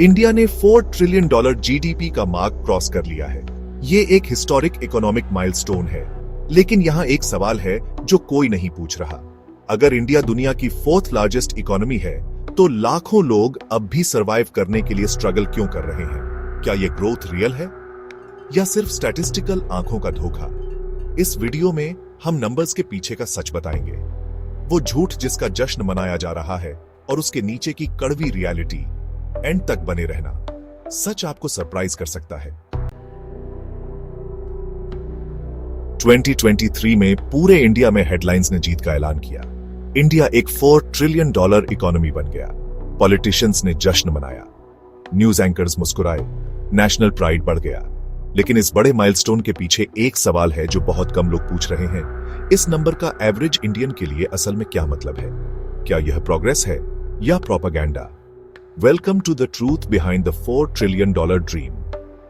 India ने $4 trillion GDP का mark cross कर लिया है। ये एक हिस्टोरिक इकोनॉमिक माइलस्टोन है। लेकिन यहाँ एक सवाल है जो कोई नहीं पूछ रहा। अगर इंडिया दुनिया की 4th लार्जेस्ट इकोनॉमी है, तो लाखों लोग अब भी सरवाइव करने के लिए स्ट्रगल क्यों कर रहे हैं? क्या ये ग्रोथ रियल है या सिर्फ स्टैटिस्टिकल आंखों का धोखा? इस वीडियो में हम नंबर्स के पीछे का सच बताएंगे, वो झूठ जिसका जश्न मनाया जा रहा है और उसके नीचे की कड़वी रियलिटी। एंड तक बने रहना, सच आपको सरप्राइज कर सकता है। 2023 में पूरे इंडिया में हेडलाइंस ने जीत का ऐलान किया। इंडिया एक $4 ट्रिलियन इकोनॉमी बन गया। पॉलिटिशियंस ने जश्न मनाया, न्यूज एंकर्स मुस्कुराए, नेशनल प्राइड बढ़ गया। लेकिन इस बड़े माइलस्टोन के पीछे एक सवाल है जो बहुत कम लोग पूछ रहे हैं। इस नंबर का एवरेज इंडियन के लिए असल में क्या मतलब है? क्या यह प्रोग्रेस है या propaganda? Welcome to the truth behind the $4 trillion dream.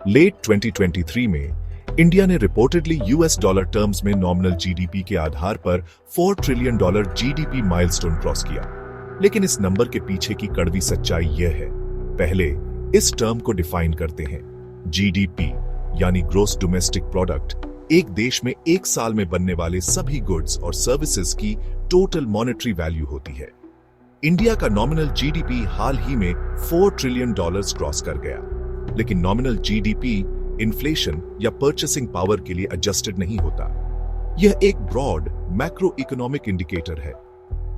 Late 2023 में इंडिया ने रिपोर्टेडली US डॉलर टर्म्स में नॉमिनल जीडीपी के आधार पर $4 ट्रिलियन जीडीपी माइलस्टोन क्रॉस किया। लेकिन इस नंबर के पीछे की कड़वी सच्चाई यह है। पहले इस टर्म को डिफाइन करते हैं। जीडीपी यानी ग्रोस डोमेस्टिक प्रोडक्ट, एक देश में एक साल में बनने वाले सभी गुड्स और सर्विसेज की टोटल मॉनेटरी वैल्यू होती है। इंडिया का नॉमिनल जीडीपी हाल ही में $4 ट्रिलियन क्रॉस कर गया। लेकिन नॉमिनल जीडीपी इन्फ्लेशन या परचेसिंग पावर के लिए एडजस्टेड नहीं होता। यह एक ब्रॉड मैक्रो इकोनॉमिक इंडिकेटर है,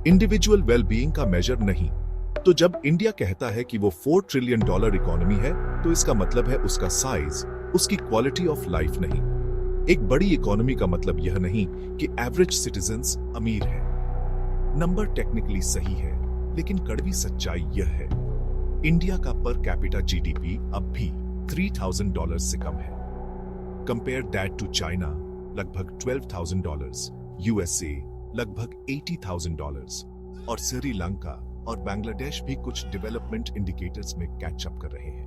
इंडिविजुअल वेलबीइंग का मेजर नहीं। तो जब इंडिया कहता है कि वो $4 ट्रिलियन इकोनॉमी है, तो इसका मतलब है उसका साइज, उसकी क्वालिटी ऑफ लाइफ नहीं। एक बड़ी इकोनॉमी का मतलब यह नहीं कि एवरेज सिटीजन्स अमीर है। नंबर टेक्निकली सही है, लेकिन कड़वी सच्चाई यह है, इंडिया का पर कैपिटा जीडीपी अब भी $3,000 से कम है। कंपेयर दैट टू चाइना, लगभग $12,000, USA लगभग $80,000 और श्रीलंका और बांग्लादेश भी कुछ डेवलपमेंट इंडिकेटर्स में कैच अप कर रहे हैं।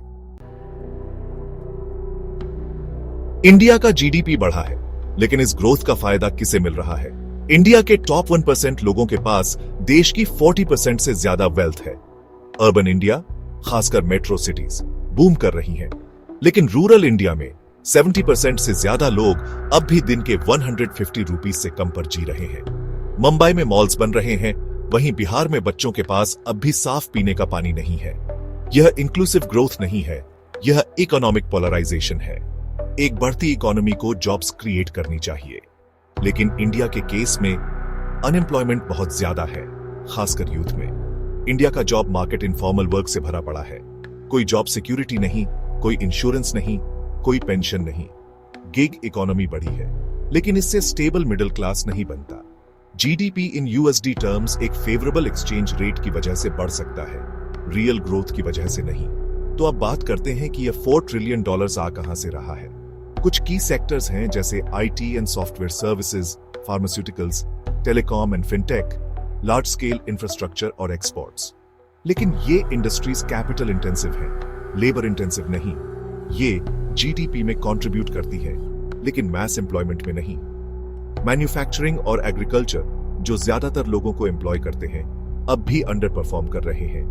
इंडिया का जीडीपी बढ़ा है, लेकिन इस ग्रोथ का फायदा किसे मिल रहा है? इंडिया के टॉप 1% लोगों के पास देश की 40% से ज्यादा वेल्थ है। अर्बन इंडिया, खासकर मेट्रो सिटीज, बूम कर रही हैं। लेकिन रूरल इंडिया में 70% से ज्यादा लोग अब भी दिन के 150 रुपीज से कम पर जी रहे हैं। मुंबई में मॉल्स बन रहे हैं, वहीं बिहार में बच्चों के पास अब भी साफ पीने का पानी नहीं है। यह इंक्लूसिव ग्रोथ नहीं है, यह इकोनॉमिक पोलराइजेशन है। एक बढ़ती इकोनॉमी को जॉब्स क्रिएट करनी चाहिए, लेकिन इंडिया के केस में अनएम्प्लॉयमेंट बहुत ज्यादा है, खासकर यूथ में। इंडिया का जॉब मार्केट इनफॉर्मल वर्क से भरा पड़ा है। कोई जॉब सिक्योरिटी नहीं, कोई इंश्योरेंस नहीं, कोई पेंशन नहीं। गिग इकोनॉमी बढ़ी है, लेकिन इससे स्टेबल मिडिल क्लास नहीं बनता। जीडीपी इन USD टर्म्स एक फेवरेबल एक्सचेंज रेट की वजह से बढ़ सकता है, रियल ग्रोथ की वजह से नहीं। तो अब बात करते हैं कि यह $4 ट्रिलियन आ कहां से रहा है। कुछ की सेक्टर्स हैं जैसे IT and software services, pharmaceuticals, telecom and fintech, large scale infrastructure और एक्सपोर्ट्स। लेकिन ये इंडस्ट्रीज कैपिटल इंटेंसिव हैं, लेबर इंटेंसिव नहीं। ये जीडीपी में कंट्रीब्यूट करती है, लेकिन मैस एम्प्लॉयमेंट में नहीं। मैन्युफैक्चरिंग और एग्रीकल्चर, जो ज्यादातर लोगों को एम्प्लॉय करते हैं, अब भी अंडर परफॉर्म कर रहे हैं।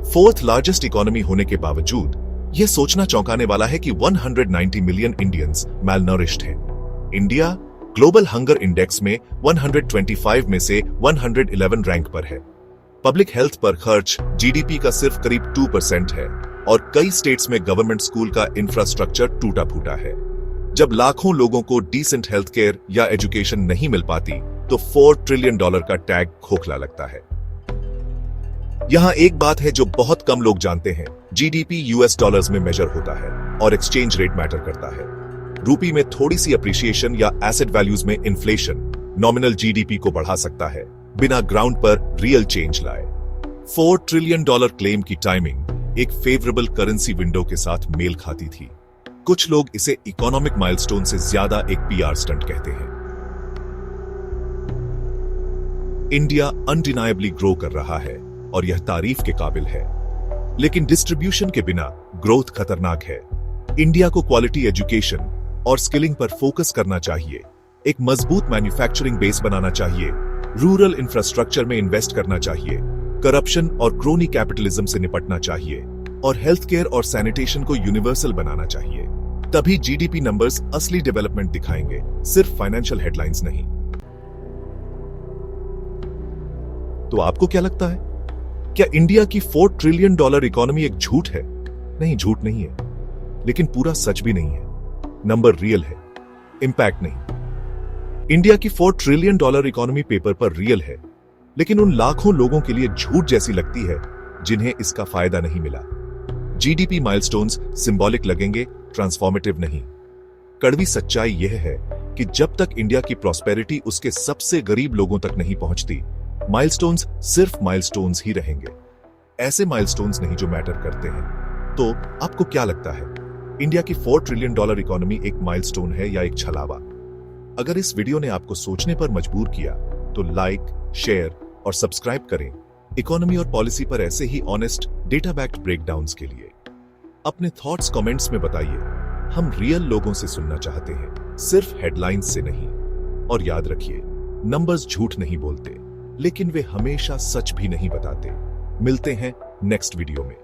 4th लार्जेस्ट इकोनॉमी होने के बावजूद यह सोचना चौंकाने वाला है कि 190 मिलियन इंडियंस मैलनरिश्ड हैं। इंडिया ग्लोबल हंगर इंडेक्स में 125 में से 111 रैंक पर है। पब्लिक हेल्थ पर खर्च जीडीपी का सिर्फ करीब 2% है और कई स्टेट्स में गवर्नमेंट स्कूल का इंफ्रास्ट्रक्चर टूटा फूटा है। जब लाखों लोगों को डिसेंट हेल्थ केयर या एजुकेशन नहीं मिल पाती, तो $4 ट्रिलियन का टैग खोखला लगता है। यहां एक बात है जो बहुत कम लोग जानते हैं, जीडीपी US डॉलर्स में मेजर होता है और एक्सचेंज रेट मैटर करता है। रूपी में थोड़ी सी अप्रिसिएशन या एसेट वैल्यूज में इन्फ्लेशन नॉमिनल जीडीपी को बढ़ा सकता है, बिना ग्राउंड पर रियल चेंज लाए। $4 ट्रिलियन क्लेम की टाइमिंग एक फेवरेबल करेंसी विंडो के साथ मेल खाती थी। कुछ लोग इसे इकोनॉमिक माइलस्टोन से ज्यादा एक PR स्टंट कहते हैं। इंडिया अनडिनायबली ग्रो कर रहा है और यह तारीफ के काबिल है, लेकिन डिस्ट्रीब्यूशन के बिना ग्रोथ खतरनाक है। इंडिया को क्वालिटी एजुकेशन और स्किलिंग पर फोकस करना चाहिए, एक मजबूत मैन्युफैक्चरिंग बेस बनाना चाहिए, रूरल इंफ्रास्ट्रक्चर में इन्वेस्ट करना चाहिए, करप्शन और क्रोनी कैपिटलिज्म से निपटना चाहिए और हेल्थ केयर और सैनिटेशन को यूनिवर्सल बनाना चाहिए। तभी जीडीपी नंबर्स असली डेवलपमेंट दिखाएंगे, सिर्फ फाइनेंशियल हेडलाइंस नहीं। तो आपको क्या लगता है, क्या इंडिया की $4 ट्रिलियन इकोनॉमी एक झूठ है? नहीं, झूठ नहीं है, लेकिन पूरा सच भी नहीं है। नंबर रियल है, इंपैक्ट नहीं। इंडिया की $4 ट्रिलियन इकोनॉमी पेपर पर रियल है, लेकिन उन लाखों लोगों के लिए झूठ जैसी लगती है जिन्हें इसका फायदा नहीं मिला। जीडीपी माइलस्टोन्स सिंबॉलिक लगेंगे, ट्रांसफॉर्मेटिव नहीं। कड़वी सच्चाई यह है कि जब तक इंडिया की प्रॉस्पेरिटी उसके सबसे गरीब लोगों तक नहीं पहुंचती, माइलस्टोन्स सिर्फ माइलस्टोन्स ही रहेंगे। ऐसे माइलस्टोन्स नहीं जो मैटर करते हैं। तो आपको क्या लगता है, इंडिया की $4 ट्रिलियन इकोनॉमी एक माइलस्टोन है या एक छलावा? अगर इस वीडियो ने आपको सोचने पर मजबूर किया तो लाइक, शेयर और सब्सक्राइब करें इकोनॉमी और पॉलिसी पर ऐसे ही ऑनेस्ट डेटा बैक्ड ब्रेकडाउन्स के लिए। अपने थॉट्स कमेंट्स में बताइए। हम रियल लोगों से सुनना चाहते हैं, सिर्फ हेडलाइंस से नहीं। और याद रखिए, नंबर्स झूठ नहीं बोलते, लेकिन वे हमेशा सच भी नहीं बताते। मिलते हैं नेक्स्ट वीडियो में।